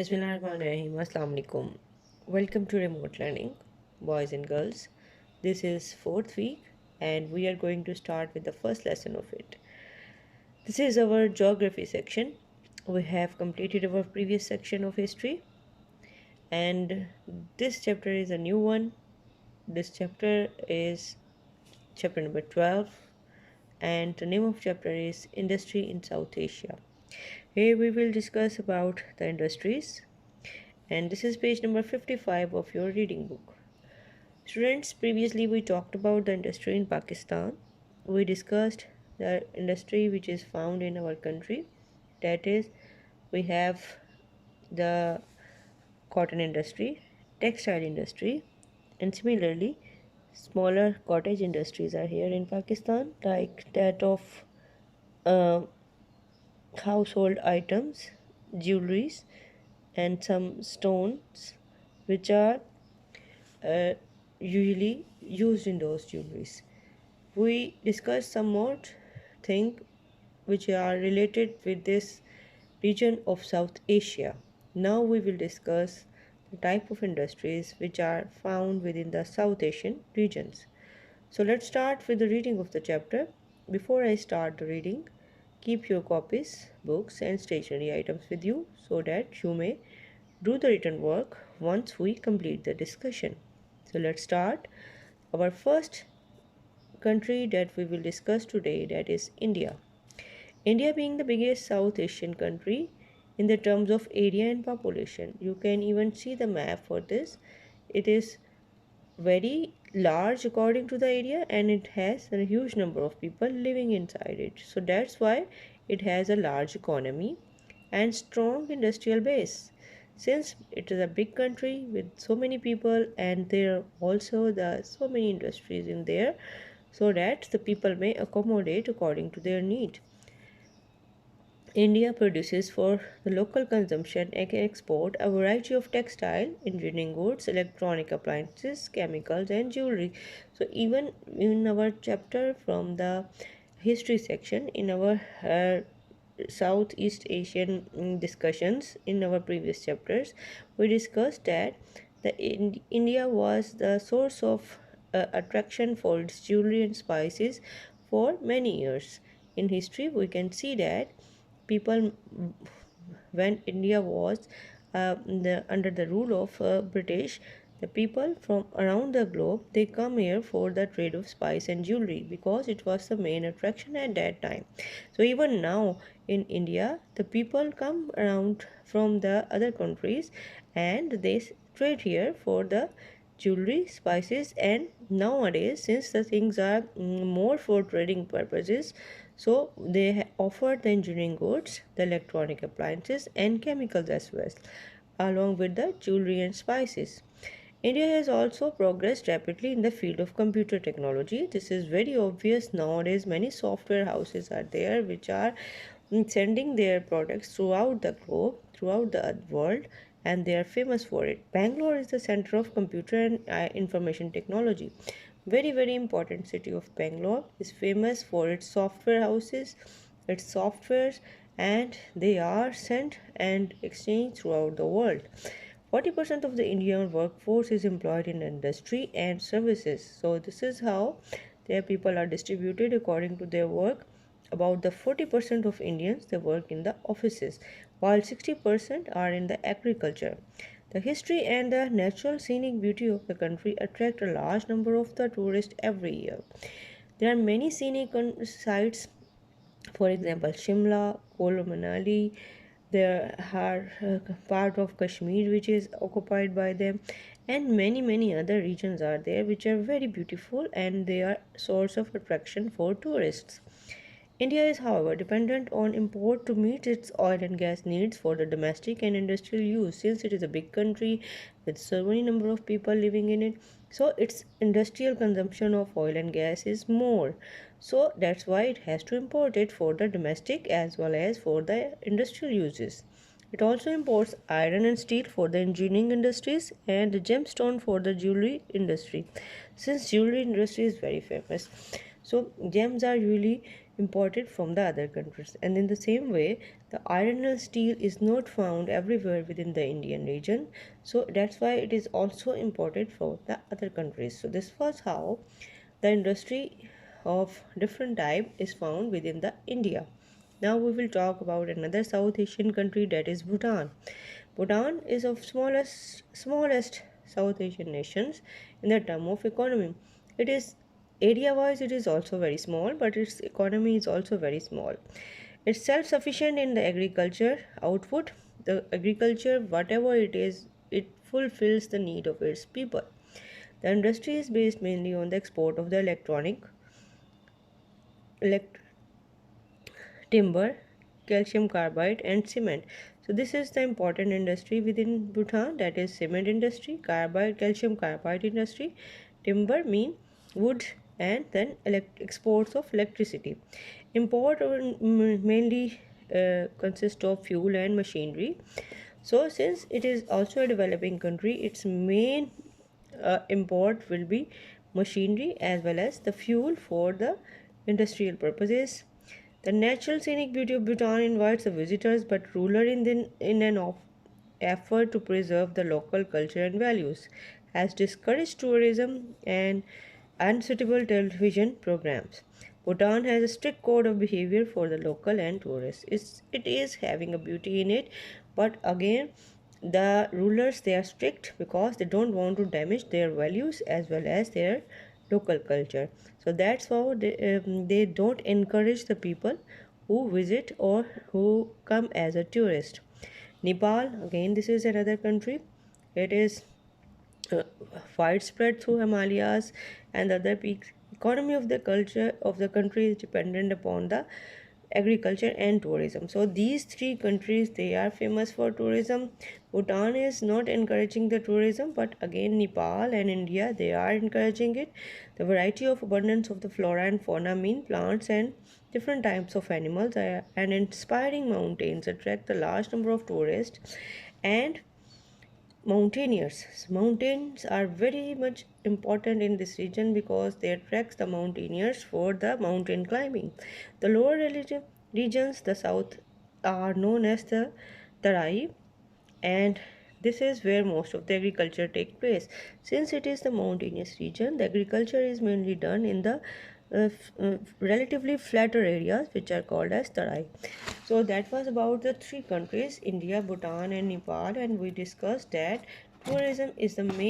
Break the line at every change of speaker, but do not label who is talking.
Bismillahirrahmanirrahim. Assalamu alaikum. Welcome to remote learning, boys and girls. This is fourth week, and we are going to start with the first lesson of it. This is our geography section. We have completed our previous section of history, and this chapter is a new one. This chapter is chapter number 12, and the name of chapter is Industry in South Asia. Here we will discuss about the industries, and this is page number 55 of your reading book. Students, previously we talked about the industry in Pakistan. We discussed the industry which is found in our country. That is, we have the cotton industry, textile industry, and similarly, smaller cottage industries are here in Pakistan, like that of uh, household items, jewelries, and some stones which are uh, usually used in those jewelries. We discussed some more things which are related with this region of South Asia. Now we will discuss the type of industries which are found within the South Asian regions. So let's start with the reading of the chapter. Before I start the reading, keep your copies, books, and stationery items with you so that you may do the written work once we complete the discussion. So let's start. Our first country that we will discuss today, that is India. India being the biggest South Asian country in the terms of area and population. You can even see the map for this. It is very large according to the area, and it has a huge number of people living inside it. So that's why it has a large economy and strong industrial base. Since it is a big country with so many people, and there are also the so many industries in there, so that the people may accommodate according to their need. India produces for the local consumption and can export a variety of textile, engineering goods, electronic appliances, chemicals, and jewelry. So, even in our chapter from the history section, in our Southeast Asian discussions in our previous chapters, we discussed that India was the source of attraction for its jewelry and spices for many years. In history, we can see that people, when India was under the rule of British, the people from around the globe, they come here for the trade of spice and jewelry because it was the main attraction at that time. So even now in India, the people come around from the other countries and they trade here for the jewelry, spices, and nowadays, since the things are more for trading purposes, so they offer the engineering goods, the electronic appliances, and chemicals as well, along with the jewelry and spices. India has also progressed rapidly in the field of computer technology. This is very obvious nowadays. Many software houses are there which are sending their products throughout the globe, throughout the world, and they are famous for it. Bangalore is the center of computer and information technology. Very, very important city of Bangalore is famous for its software houses, its softwares, and they are sent and exchanged throughout the world. 40% of the Indian workforce is employed in industry and services. So this is how their people are distributed according to their work. About the 40% of Indians they work in the offices, while 60% are in the agriculture. The history and the natural scenic beauty of the country attract a large number of the tourists every year. There are many scenic sites, for example, Shimla, Kolo Manali. There are part of Kashmir which is occupied by them, and many other regions are there which are very beautiful and they are source of attraction for tourists. India is, however, dependent on import to meet its oil and gas needs for the domestic and industrial use. Since it is a big country with so many number of people living in it, so its industrial consumption of oil and gas is more. So that's why it has to import it for the domestic as well as for the industrial uses. It also imports iron and steel for the engineering industries and the gemstone for the jewelry industry. Since jewelry industry is very famous, so gems are usually imported from the other countries. And in the same way, the iron and steel is not found everywhere within the Indian region, so that's why it is also imported from the other countries. So this was how the industry of different type is found within the India. Now we will talk about another South Asian country, that is Bhutan. Bhutan is of smallest South Asian nations in the term of economy. It is area wise it is also very small, but its economy is also very small. It's self sufficient in the agriculture output. The agriculture, whatever it is, it fulfills the need of its people. The industry is based mainly on the export of the elect- timber, calcium carbide, and cement. So this is the important industry within Bhutan, that is cement industry, carbide, calcium carbide industry, timber mean wood, and then exports of electricity. Import mainly consists of fuel and machinery. So since it is also a developing country, its main import will be machinery as well as the fuel for the industrial purposes. The natural scenic beauty of Bhutan invites the visitors, but ruler in an effort to preserve the local culture and values, has discouraged tourism and unsuitable television programs. Bhutan has a strict code of behavior for the local and tourists. It is having a beauty in it, but again, the rulers they are strict because they don't want to damage their values as well as their local culture. So that's why they don't encourage the people who visit or who come as a tourist. Nepal, again, this is another country. It is uh, widespread through Himalayas and other peaks. Economy of the culture of the country is dependent upon the agriculture and tourism. So these three countries they are famous for tourism. Bhutan is not encouraging the tourism, but again Nepal and India they are encouraging it. The variety of abundance of the flora and fauna mean plants and different types of animals and inspiring mountains attract the large number of tourists and mountaineers. Mountains are very much important in this region because they attract the mountaineers for the mountain climbing. The lower regions, the south, are known as the Tarai, and this is where most of the agriculture take place. Since it is the mountainous region, the agriculture is mainly done in the relatively flatter areas which are called as Tarai. So that was about the three countries, India, Bhutan and Nepal, and we discussed that tourism is the main